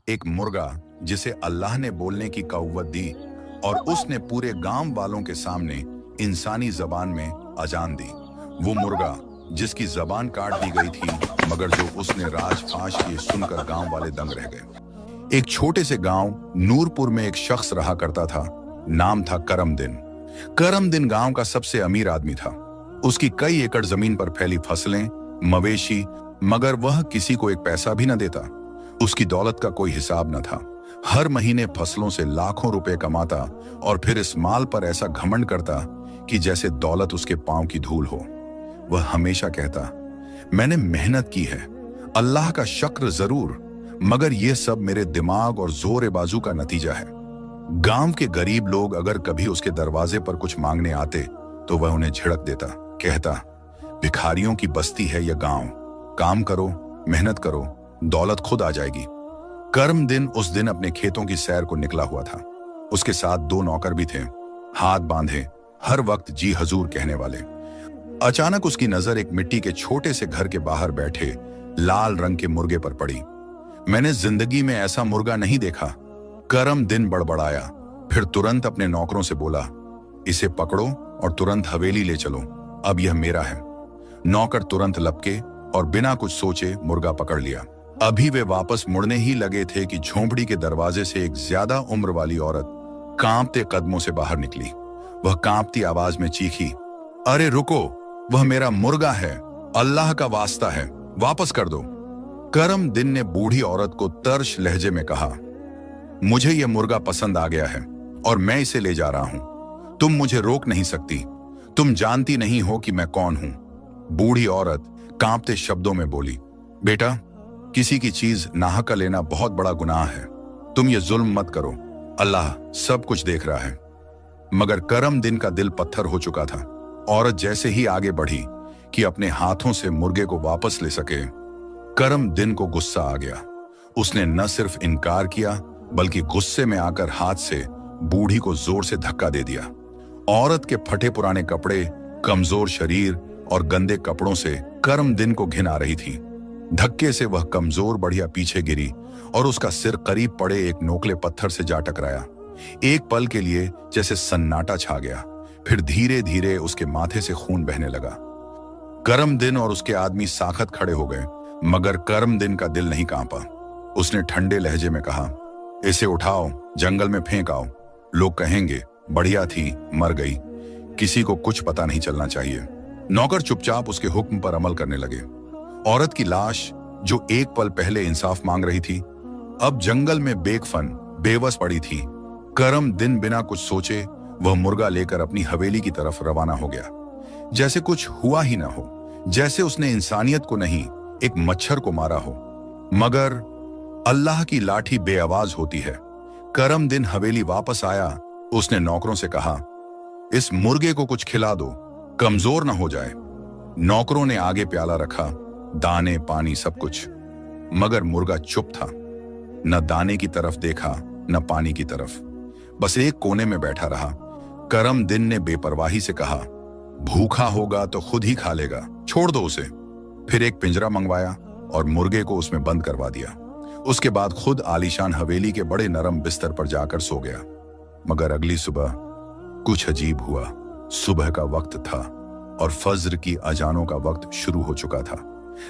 एक मुर्गा जिसे अल्लाह ने बोलने की कौवत दी और उसने पूरे गांव वालों के सामने इंसानी जबान में अजान दी। वो मुर्गा जिसकी जबान काट दी गई थी, मगर जो उसने राज फाश किए सुनकर गांव वाले दंग रह गए। एक छोटे से गांव नूरपुर में एक शख्स रहा करता था। नाम था करमदिन। करमदिन गांव का सबसे अमीर आदमी था। उसकी कई एकड़ जमीन पर फैली फसलें, मवेशी, मगर वह किसी को एक पैसा भी न देता। उसकी दौलत का कोई हिसाब न था। हर महीने फसलों से लाखों रुपए कमाता और फिर इस माल पर ऐसा घमंड करता कि जैसे दौलत उसके पांव की धूल हो। वह हमेशा कहता, मैंने मेहनत की है, अल्लाह का शुक्र जरूर, मगर यह सब मेरे दिमाग और जोर बाजू का नतीजा है। गांव के गरीब लोग अगर कभी उसके दरवाजे पर कुछ मांगने आते तो वह उन्हें झिड़क देता, कहता, भिखारियों की बस्ती है यह गांव, काम करो, मेहनत करो, दौलत खुद आ जाएगी। करमदिन उस दिन अपने खेतों की सैर को निकला हुआ था। उसके साथ 2 नौकर भी थे, हाथ बांधे, हर वक्त जी हजूर कहने वाले। अचानक उसकी नजर एक मिट्टी के छोटे से घर के बाहर बैठे लाल रंग के मुर्गे पर पड़ी। मैंने जिंदगी में ऐसा मुर्गा नहीं देखा। करमदिन बड़बड़ाया, फिर तुरंत अपने नौकरों से बोला, इसे पकड़ो और तुरंत हवेली ले चलो, अब यह मेरा है। नौकर तुरंत लपके और बिना कुछ सोचे मुर्गा पकड़ लिया। अभी वे वापस मुड़ने ही लगे थे कि झोंपड़ी के दरवाजे से एक ज्यादा उम्र वाली औरत कांपते कदमों से बाहर निकली। वह कांपती आवाज में चीखी, अरे रुको, वह मेरा मुर्गा है, अल्लाह का वास्ता है, वापस कर दो। करमदिन ने बूढ़ी औरत को तर्श लहजे में कहा, मुझे यह मुर्गा पसंद आ गया है और मैं इसे ले जा रहा हूं। तुम मुझे रोक नहीं सकती, तुम जानती नहीं हो कि मैं कौन हूं। बूढ़ी औरत कांपते शब्दों में बोली, बेटा, किसी की चीज नाहक लेना बहुत बड़ा गुनाह है, तुम ये जुल्म मत करो, अल्लाह सब कुछ देख रहा है। मगर करमदिन का दिल पत्थर हो चुका था। औरत जैसे ही आगे बढ़ी कि अपने हाथों से मुर्गे को वापस ले सके, करमदिन को गुस्सा आ गया। उसने न सिर्फ इनकार किया बल्कि गुस्से में आकर हाथ से बूढ़ी को जोर से धक्का दे दिया। औरत के फटे पुराने कपड़े, कमजोर शरीर और गंदे कपड़ों से करमदिन को घिन आ रही थी। धक्के से वह कमजोर बढ़िया पीछे गिरी और उसका सिर करीब पड़े एक नोकले पत्थर से जा टकराया। एक पल के लिए जैसे सन्नाटा छा गया, फिर धीरे धीरे उसके माथे से खून बहने लगा। करमदिन और उसके आदमी साखत खड़े हो गए, मगर करमदिन का दिल नहीं कांपा। उसने ठंडे लहजे में कहा, इसे उठाओ, जंगल में फेंक आओ, लोग कहेंगे बढ़िया थी, मर गई, किसी को कुछ पता नहीं चलना चाहिए। नौकर चुपचाप उसके हुक्म पर अमल करने लगे। औरत की लाश, जो एक पल पहले इंसाफ मांग रही थी, अब जंगल में बेकफन बेबस पड़ी थी। करमदिन बिना कुछ सोचे वह मुर्गा लेकर अपनी हवेली की तरफ रवाना हो गया, जैसे कुछ हुआ ही ना हो, जैसे उसने इंसानियत को नहीं, एक मच्छर को मारा हो। मगर अल्लाह की लाठी बेआवाज होती है। करमदिन हवेली वापस आया। उसने नौकरों से कहा, इस मुर्गे को कुछ खिला दो, कमजोर ना हो जाए। नौकरों ने आगे प्याला रखा, दाने पानी सब कुछ, मगर मुर्गा चुप था। न दाने की तरफ देखा न पानी की तरफ, बस एक कोने में बैठा रहा। करमदिन ने बेपरवाही से कहा, भूखा होगा तो खुद ही खा लेगा, छोड़ दो उसे। फिर एक पिंजरा मंगवाया और मुर्गे को उसमें बंद करवा दिया। उसके बाद खुद आलीशान हवेली के बड़े नरम बिस्तर पर जाकर सो गया। मगर अगली सुबह कुछ अजीब हुआ। सुबह का वक्त था और फज्र की अजानों का वक्त शुरू हो चुका था।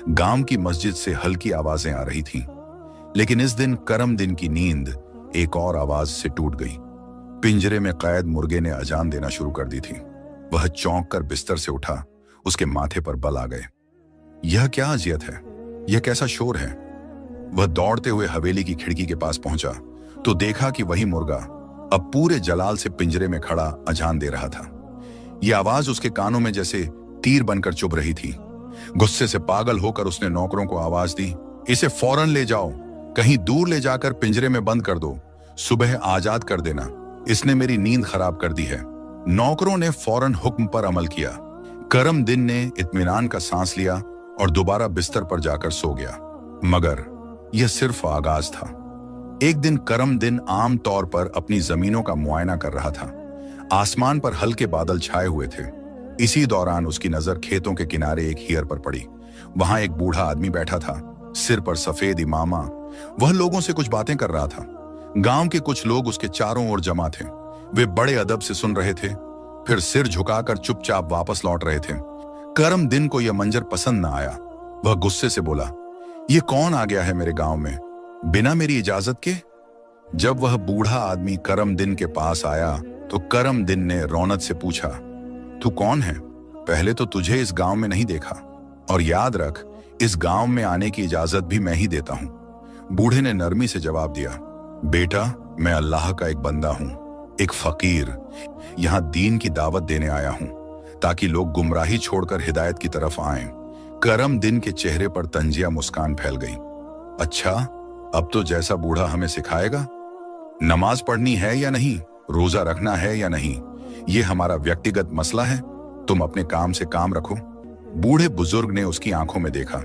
गांव की मस्जिद से हल्की आवाजें आ रही थीं, लेकिन इस दिन करमदिन की नींद एक और आवाज से टूट गई। पिंजरे में कैद मुर्गे ने अजान देना शुरू कर दी थी। वह चौंक कर बिस्तर से उठा, उसके माथे पर बल आ गए। यह क्या अजियत है, यह कैसा शोर है? वह दौड़ते हुए हवेली की खिड़की के पास पहुंचा तो देखा कि वही मुर्गा अब पूरे जलाल से पिंजरे में खड़ा अजान दे रहा था। यह आवाज उसके कानों में जैसे तीर बनकर चुभ रही थी। गुस्से से पागल होकर उसने नौकरों को आवाज दी, इसे फौरन ले जाओ, कहीं दूर ले जाकर पिंजरे में बंद कर दो, सुबह आजाद कर देना, इसने मेरी नींद खराब कर दी है। नौकरों ने फौरन हुक्म पर अमल किया। करमदिन ने इत्मीनान का सांस लिया और दोबारा बिस्तर पर जाकर सो गया। मगर यह सिर्फ आगाज था। एक दिन करमदिन आम तौर पर अपनी जमीनों का मुआयना कर रहा था। आसमान पर हल्के बादल छाए हुए थे। इसी दौरान उसकी नजर खेतों के किनारे एक हियर पर पड़ी। वहां एक बूढ़ा आदमी बैठा था, सिर पर सफेद इमामा। वह लोगों से कुछ बातें कर रहा था। गांव के कुछ लोग उसके चारों ओर जमा थे। वे बड़े अदब से सुन रहे थे, फिर सिर झुकाकर चुपचाप वापस लौट रहे थे। करम दिन को यह मंजर पसंद न आया। वह गुस्से से बोला, यह कौन आ गया है मेरे गांव में बिना मेरी इजाजत के? जब वह बूढ़ा आदमी करम दिन के पास आया तो करम दिन ने रौनक से पूछा, तू कौन है? पहले तो तुझे इस गांव में नहीं देखा, और याद रख, इस गांव में आने की इजाजत भी मैं ही देता हूं। बूढ़े ने नरमी से जवाब दिया, बेटा, मैं अल्लाह का एक बंदा हूं, एक फकीर। यहां दीन की दावत देने आया हूं ताकि लोग गुमराही छोड़कर हिदायत की तरफ आएं। करम दिन के चेहरे पर तंजिया मुस्कान फैल गई। अच्छा, अब तो जैसा बूढ़ा हमें सिखाएगा। नमाज पढ़नी है या नहीं, रोजा रखना है या नहीं, यह हमारा व्यक्तिगत मसला है। तुम अपने काम से काम रखो। बूढ़े बुजुर्ग ने उसकी आंखों में देखा।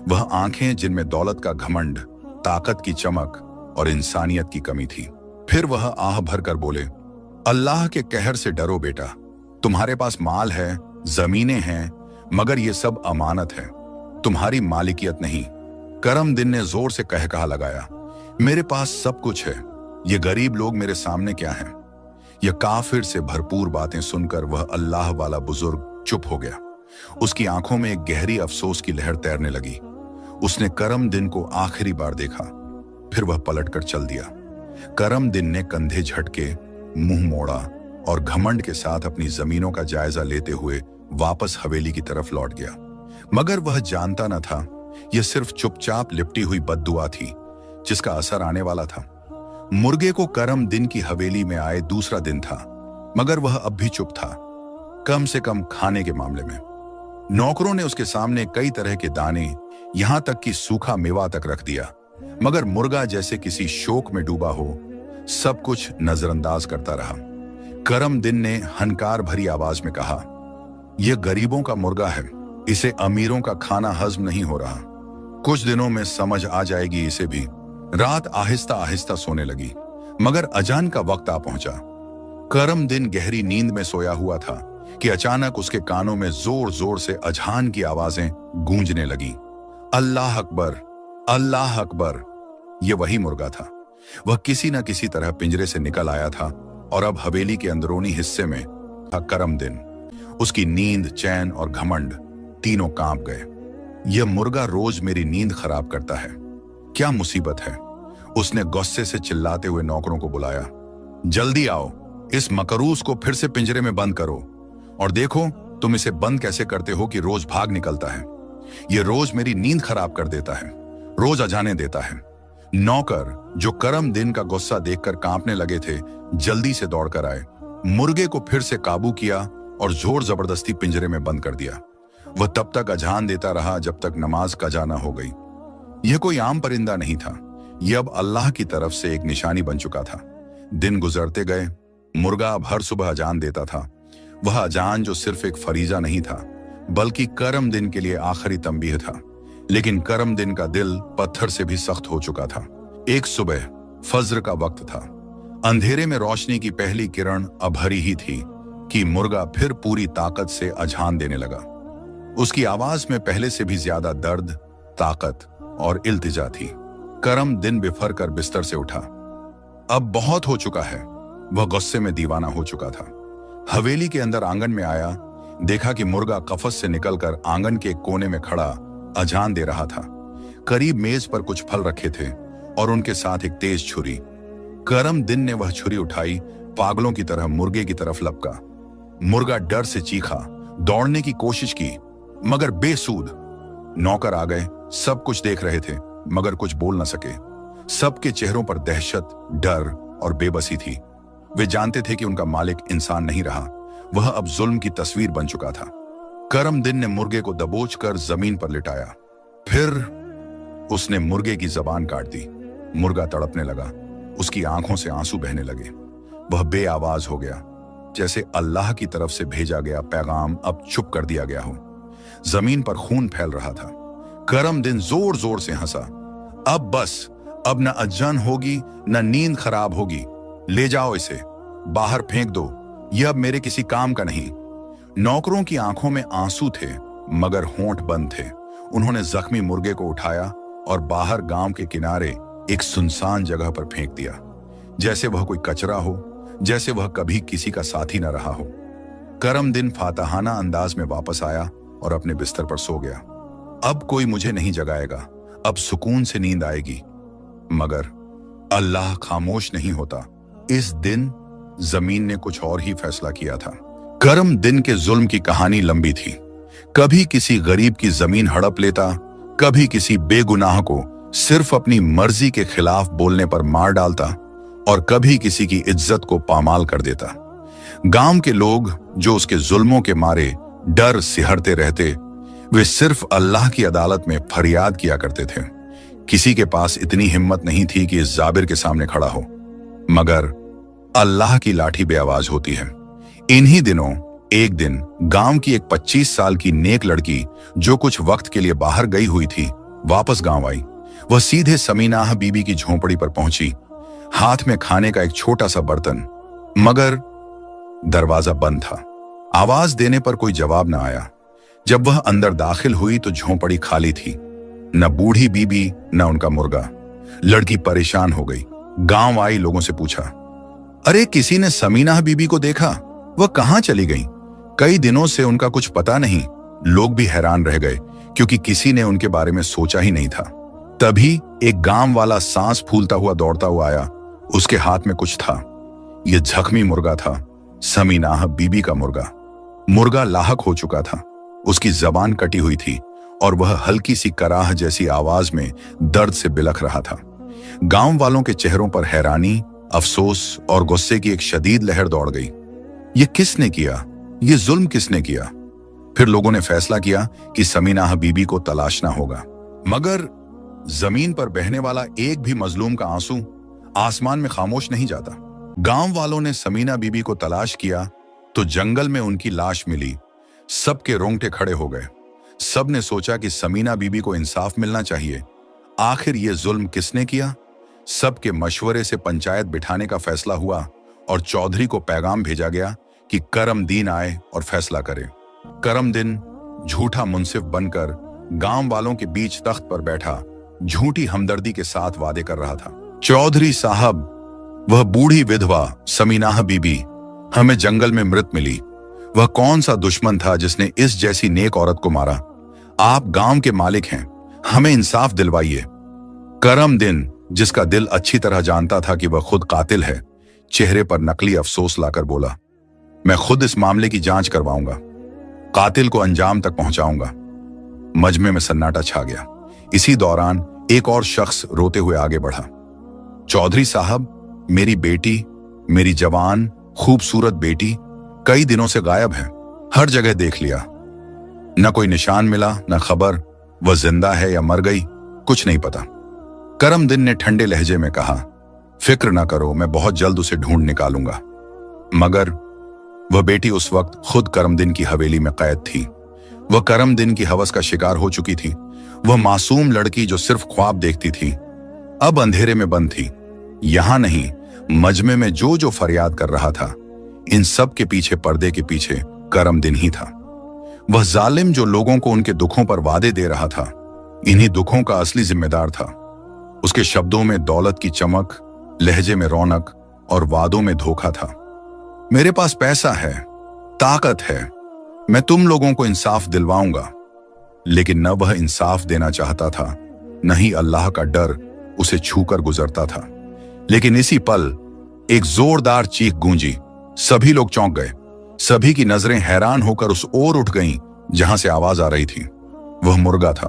वह आंखें जिनमें दौलत का घमंड, ताकत की चमक और इंसानियत की कमी थी। फिर वह आह भरकर बोले, अल्लाह के कहर से डरो बेटा। तुम्हारे पास माल है, जमीनें हैं, मगर ये सब अमानत है, तुम्हारी मालिकियत नहीं। करम दिन ने जोर से कहकहा लगाया, मेरे पास सब कुछ है, ये गरीब लोग मेरे सामने क्या हैं? यह काफिर से भरपूर बातें सुनकर वह अल्लाह वाला बुजुर्ग चुप हो गया। उसकी आंखों में एक गहरी अफसोस की लहर तैरने लगी। उसने करम दिन को आखिरी बार देखा, फिर वह पलटकर चल दिया। करम दिन ने कंधे झटके, मुंह मोड़ा और घमंड के साथ अपनी जमीनों का जायजा लेते हुए वापस हवेली की तरफ लौट गया। मगर वह जानता न था, यह सिर्फ चुपचाप लिपटी हुई बद्दुआ थी जिसका असर आने वाला था। मुर्गे को करम दिन की हवेली में आए दूसरा दिन था, मगर वह अब भी चुप था, कम से कम खाने के मामले में। नौकरों ने उसके सामने कई तरह के दाने, यहां तक कि सूखा मेवा तक रख दिया, मगर मुर्गा जैसे किसी शोक में डूबा हो, सब कुछ नजरअंदाज करता रहा। करम दिन ने हनकार भरी आवाज में कहा, यह गरीबों का मुर्गा है, इसे अमीरों का खाना हजम नहीं हो रहा। कुछ दिनों में समझ आ जाएगी इसे भी। रात आहिस्ता आहिस्ता सोने लगी, मगर अजान का वक्त आ पहुंचा। करम दिन गहरी नींद में सोया हुआ था कि अचानक उसके कानों में जोर जोर से अजान की आवाजें गूंजने लगी। अल्लाह अकबर, अल्लाह अकबर। यह वही मुर्गा था। वह किसी न किसी तरह पिंजरे से निकल आया था और अब हवेली के अंदरूनी हिस्से में था करम दिन। उसकी नींद, चैन और घमंड तीनों कांप गए। यह मुर्गा रोज मेरी नींद खराब करता है, क्या मुसीबत है? उसने गुस्से से चिल्लाते हुए नौकरों को बुलाया, जल्दी आओ, इस मकरूस को फिर से पिंजरे में बंद करो और देखो तुम इसे बंद कैसे करते हो कि रोज भाग निकलता है। यह रोज मेरी नींद खराब कर देता है, रोज अजाने देता है। नौकर, जो करम दिन का गुस्सा देखकर कांपने लगे थे, जल्दी से दौड़कर आए, मुर्गे को फिर से काबू किया और जोर जबरदस्ती पिंजरे में बंद कर दिया। वह तब तक अजान देता रहा जब तक नमाज कजा न हो गई। यह कोई आम परिंदा नहीं था, यह अब अल्लाह की तरफ से एक निशानी बन चुका था। दिन गुजरते गए, मुर्गा अब हर सुबह अजान देता था। वह अजान जो सिर्फ एक फरीजा नहीं था, बल्कि करम दिन के लिए आखिरी तंबीह था। लेकिन करम दिन का दिल पत्थर से भी सख्त हो चुका था। एक सुबह फज्र का वक्त था। अंधेरे में रोशनी की पहली किरण अब हरी ही थी कि मुर्गा फिर पूरी ताकत से अजान देने लगा। उसकी आवाज में पहले से भी ज्यादा दर्द, ताकत और इल्तिजा थी। करम दिन बिफर कर बिस्तर से उठा। अब बहुत हो चुका है, वह गुस्से में दीवाना हो चुका था। हवेली के अंदर आंगन में आया, देखा कि मुर्गा कफस से निकलकर आंगन के कोने में खड़ा अजान दे रहा था। करीब मेज पर कुछ फल रखे थे और उनके साथ एक तेज छुरी। करम दिन ने वह छुरी उठाई, पागलों की तरह मुर्गे की तरफ लपका। मुर्गा डर से चीखा, दौड़ने की कोशिश की, मगर बेसूद। नौकर आ गए, सब कुछ देख रहे थे मगर कुछ बोल न सके। सबके चेहरों पर दहशत, डर और बेबसी थी। वे जानते थे कि उनका मालिक इंसान नहीं रहा, वह अब जुल्म की तस्वीर बन चुका था। करम दिन ने मुर्गे को दबोचकर जमीन पर लिटाया। फिर उसने मुर्गे की जबान काट दी। मुर्गा तड़पने लगा, उसकी आंखों से आंसू बहने लगे। वह बेआवाज हो गया, जैसे अल्लाह की तरफ से भेजा गया पैगाम अब चुप कर दिया गया हो। जमीन पर खून फैल रहा था। करम दिन जोर जोर से हंसा। अब बस, अब न अजान होगी न नींद खराब होगी। ले जाओ इसे, बाहर फेंक दो, यह अब मेरे किसी काम का नहीं। नौकरों की आंखों में आंसू थे मगर होंठ बंद थे। उन्होंने जख्मी मुर्गे को उठाया और बाहर गांव के किनारे एक सुनसान जगह पर फेंक दिया, जैसे वह कोई कचरा हो, जैसे वह कभी किसी का साथी न रहा हो। करमदिन फातहाना अंदाज में वापस आया और अपने बिस्तर पर सो गया। अब कोई मुझे नहीं जगाएगा, अब सुकून से नींद आएगी। मगर अल्लाह खामोश नहीं होता। इस दिन जमीन ने कुछ और ही फैसला किया था। करमदिन के जुल्म की कहानी लंबी थी। कभी किसी गरीब की जमीन हड़प लेता, कभी किसी बेगुनाह को सिर्फ अपनी मर्जी के खिलाफ बोलने पर मार डालता, और कभी किसी की इज्जत को पामाल कर देता। गांव के लोग जो उसके जुल्मों के मारे डर सिहरते रहते, वे सिर्फ अल्लाह की अदालत में फरियाद किया करते थे। किसी के पास इतनी हिम्मत नहीं थी कि इस जाबिर के सामने खड़ा हो, मगर अल्लाह की लाठी बेआवाज होती है। इन्हीं दिनों एक दिन गांव की एक 25 साल की नेक लड़की जो कुछ वक्त के लिए बाहर गई हुई थी, वापस गांव आई। वह सीधे समीनाह बीबी की झोंपड़ी पर पहुंची, हाथ में खाने का एक छोटा सा बर्तन, मगर दरवाजा बंद था। आवाज देने पर कोई जवाब न आया। जब वह अंदर दाखिल हुई तो झोंपड़ी खाली थी, न बूढ़ी बीबी न उनका मुर्गा। लड़की परेशान हो गई। गांव आई लोगों से पूछा, अरे किसी ने समीनाह बीबी को देखा? वह कहां चली गई? कई दिनों से उनका कुछ पता नहीं। लोग भी हैरान रह गए, क्योंकि किसी ने उनके बारे में सोचा ही नहीं था। तभी एक गांव वाला सांस फूलता हुआ दौड़ता हुआ आया। उसके हाथ में कुछ था। यह जख्मी मुर्गा था, समीनाह बीबी का मुर्गा। मुर्गा लाहक हो चुका था, उसकी जबान कटी हुई थी और वह हल्की सी कराह जैसी आवाज में दर्द से बिलख रहा था। गांव वालों के चेहरों पर हैरानी, अफसोस और गुस्से की एक शदीद लहर दौड़ गई। ये किसने किया? ये जुल्म किसने किया? फिर लोगों ने फैसला किया कि समीनाह बीबी को तलाशना होगा। मगर जमीन पर बहने वाला एक भी मजलूम का आंसू आसमान में खामोश नहीं जाता। गांव वालों ने समीना बीबी को तलाश किया तो जंगल में उनकी लाश मिली। सबके रोंगटे खड़े हो गए। सब ने सोचा कि समीना बीबी को इंसाफ मिलना चाहिए। आखिर ये जुल्म किसने किया? सबके मशवरे से पंचायत बिठाने का फैसला हुआ और चौधरी को पैगाम भेजा गया कि करमदीन आए और फैसला करे। करमदीन झूठा मुंसिफ बनकर गांव वालों के बीच तख्त पर बैठा झूठी हमदर्दी के साथ वादे कर रहा था। चौधरी साहब, वह बूढ़ी विधवा समीनाह बीबी हमें जंगल में मृत मिली। वह कौन सा दुश्मन था जिसने इस जैसी नेक औरत को मारा? आप गांव के मालिक हैं, हमें इंसाफ दिलवाइए। करमदीन, जिसका दिल अच्छी तरह जानता था कि वह खुद कातिल है, चेहरे पर नकली अफसोस लाकर बोला, मैं खुद इस मामले की जांच करवाऊंगा, कातिल को अंजाम तक पहुंचाऊंगा। मजमे में सन्नाटा छा गया। इसी दौरान एक और शख्स रोते हुए आगे बढ़ा, चौधरी साहब, मेरी बेटी, मेरी जवान खूबसूरत बेटी कई दिनों से गायब है। हर जगह देख लिया, न कोई निशान मिला, न खबर वह जिंदा है या मर गई, कुछ नहीं पता। करमदीन ने ठंडे लहजे में कहा, फिक्र न करो, मैं बहुत जल्द उसे ढूंढ निकालूंगा। मगर वह बेटी उस वक्त खुद करमदीन की हवेली में कैद थी। वह करमदीन की हवस का शिकार हो चुकी थी। वह मासूम लड़की जो सिर्फ ख्वाब देखती थी, अब अंधेरे में बंद थी। यहां नहीं, मजमे में जो जो फरियाद कर रहा था, इन सब के पीछे, पर्दे के पीछे करमदीन ही था। वह जालिम जो लोगों को उनके दुखों पर वादे दे रहा था, इन्हीं दुखों का असली जिम्मेदार था। उसके शब्दों में दौलत की चमक, लहजे में रौनक और वादों में धोखा था। मेरे पास पैसा है, ताकत है, मैं तुम लोगों को इंसाफ दिलवाऊंगा। लेकिन न वह इंसाफ देना चाहता था, न ही अल्लाह का डर उसे छूकर गुजरता था। लेकिन इसी पल एक जोरदार चीख गूंजी। सभी लोग चौंक गए। सभी की नजरें हैरान होकर उस ओर उठ गईं जहां से आवाज आ रही थी। वह मुर्गा था,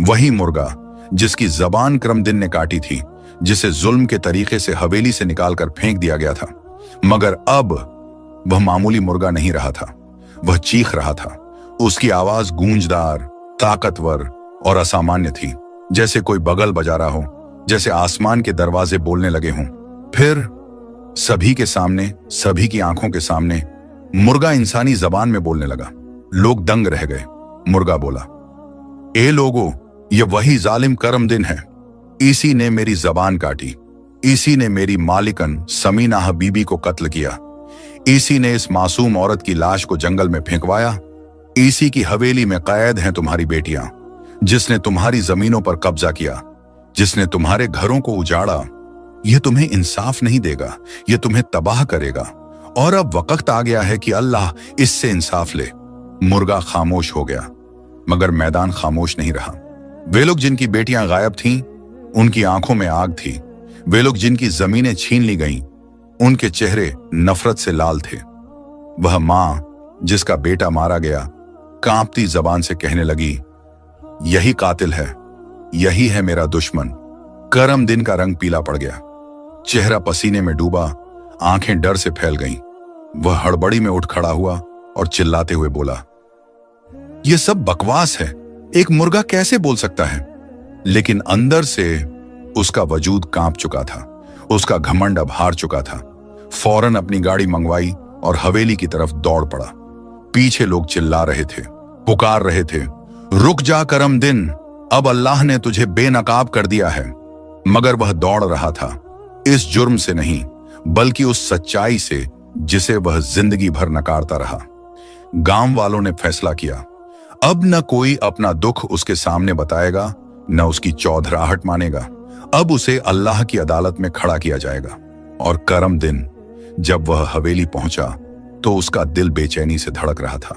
वही मुर्गा जिसकी जबान करमदीन ने काटी थी, जिसे जुल्म के तरीके से हवेली से निकालकर फेंक दिया गया था। मगर अब वह मामूली मुर्गा नहीं रहा था, वह चीख रहा था। उसकी आवाज गूंजदार, ताकतवर और असामान्य थी, जैसे कोई बगल बजा रहा हो, जैसे आसमान के दरवाजे बोलने लगे हों। फिर सभी के सामने, सभी की आंखों के सामने मुर्गा इंसानी जबान में बोलने लगा। लोग दंग रह गए। मुर्गा बोला, ए लोगो, ये वही जालिम करमदीन है। इसी ने मेरी जबान काटी, इसी ने मेरी मालिकन समीनाह बीबी को कत्ल किया, इसी ने इस मासूम औरत की लाश को जंगल में फेंकवाया, इसी की हवेली में कैद हैं तुम्हारी बेटियां। जिसने तुम्हारी जमीनों पर कब्जा किया, जिसने तुम्हारे घरों को उजाड़ा, यह तुम्हें इंसाफ नहीं देगा, यह तुम्हें तबाह करेगा। और अब वक्त आ गया है कि अल्लाह इससे इंसाफ ले। मुर्गा खामोश हो गया, मगर मैदान खामोश नहीं रहा। वे लोग जिनकी बेटियां गायब थीं, उनकी आंखों में आग थी। वे लोग जिनकी जमीनें छीन ली गईं, उनके चेहरे नफरत से लाल थे। वह मां जिसका बेटा मारा गया, कांपती जबान से कहने लगी, यही कातिल है, यही है मेरा दुश्मन। करम दिन का रंग पीला पड़ गया, चेहरा पसीने में डूबा, आंखें डर से फैल गईं। वह हड़बड़ी में उठ खड़ा हुआ और चिल्लाते हुए बोला, यह सब बकवास है, एक मुर्गा कैसे बोल सकता है? लेकिन अंदर से उसका वजूद कांप चुका था, उसका घमंड अब हार चुका था। फौरन अपनी गाड़ी मंगवाई और हवेली की तरफ दौड़ पड़ा। पीछे लोग चिल्ला रहे थे, पुकार रहे थे, रुक जा करम दिन, अब अल्लाह ने तुझे बेनकाब कर दिया है। मगर वह दौड़ रहा था इस जुर्म से नहीं, बल्कि उस सच्चाई से जिसे वह जिंदगी भर नकारता रहा। गांव वालों ने फैसला किया, अब न कोई अपना दुख उसके सामने बताएगा, न उसकी चौधराहट मानेगा। अब उसे अल्लाह की अदालत में खड़ा किया जाएगा। और करम दिन जब वह हवेली पहुंचा तो उसका दिल बेचैनी से धड़क रहा था।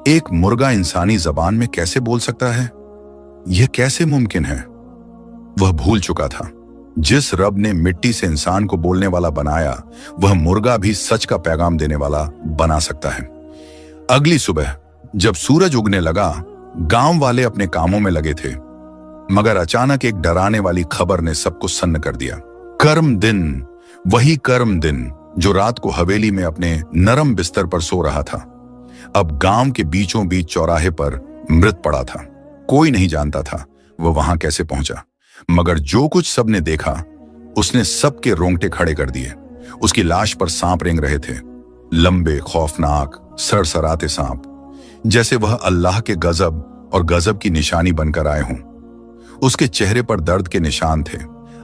एक मुर्गा इंसानी जबान में कैसे बोल सकता है? यह कैसे मुमकिन है? वह भूल चुका था, जिस रब ने मिट्टी से इंसान को बोलने वाला बनाया, वह मुर्गा भी सच का पैगाम देने वाला बना सकता है। अगली सुबह जब सूरज उगने लगा, गांव वाले अपने कामों में लगे थे, मगर अचानक एक डराने वाली खबर ने सबको सन्न कर दिया। कर्म दिन, वही कर्म दिन जो रात को हवेली में अपने नरम बिस्तर पर सो रहा था, अब गांव के बीचों बीच चौराहे पर मृत पड़ा था। कोई नहीं जानता था वह वहां कैसे पहुंचा, मगर जो कुछ सबने देखा उसने सबके रोंगटे खड़े कर दिए। उसकी लाश पर सांप रेंग रहे थे, लंबे, खौफनाक, सरसराते सांप, जैसे वह अल्लाह के गजब और गजब की निशानी बनकर आए हों। उसके चेहरे पर दर्द के निशान थे,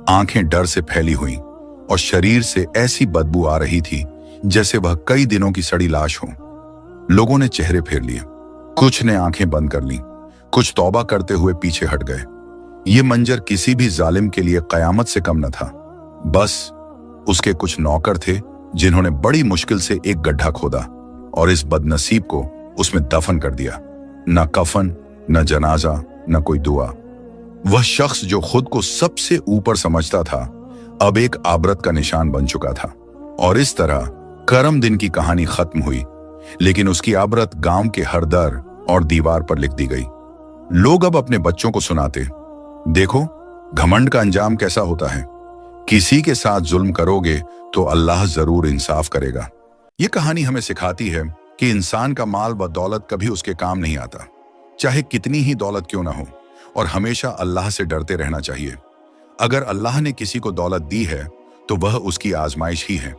आंखें डर से फैली हुई और शरीर से ऐसी बदबू आ रही थी जैसे वह कई दिनों की सड़ी लाश हो। लोगों ने चेहरे फेर लिए, कुछ ने आंखें बंद कर लीं, कुछ तौबा करते हुए पीछे हट गए। ये मंजर किसी भी जालिम के लिए कयामत से कम न था। बस उसके कुछ नौकर थे जिन्होंने बड़ी मुश्किल से एक गड्ढा खोदा और इस बदनसीब को उसमें दफन कर दिया। न कफन, न जनाजा, न कोई दुआ। वह शख्स जो खुद को सबसे ऊपर समझता था, अब एक आबरत का निशान बन चुका था। और इस तरह करम दिन की कहानी खत्म हुई, लेकिन उसकी आबरत गांव के हर दर और दीवार पर लिख दी गई। लोग अब अपने बच्चों को सुनाते, देखो घमंड का अंजाम कैसा होता है, किसी के साथ जुल्म करोगे तो अल्लाह जरूर इंसाफ करेगा। यह कहानी हमें सिखाती है कि इंसान का माल व दौलत कभी उसके काम नहीं आता, चाहे कितनी ही दौलत क्यों ना हो, और हमेशा अल्लाह से डरते रहना चाहिए। अगर अल्लाह ने किसी को दौलत दी है तो वह उसकी आजमाइश ही है।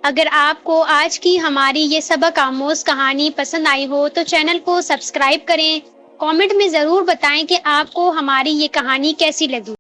अगर आपको आज की हमारी ये सबक आमोज कहानी पसंद आई हो तो चैनल को सब्सक्राइब करें। कमेंट में जरूर बताएं कि आपको हमारी ये कहानी कैसी लगी।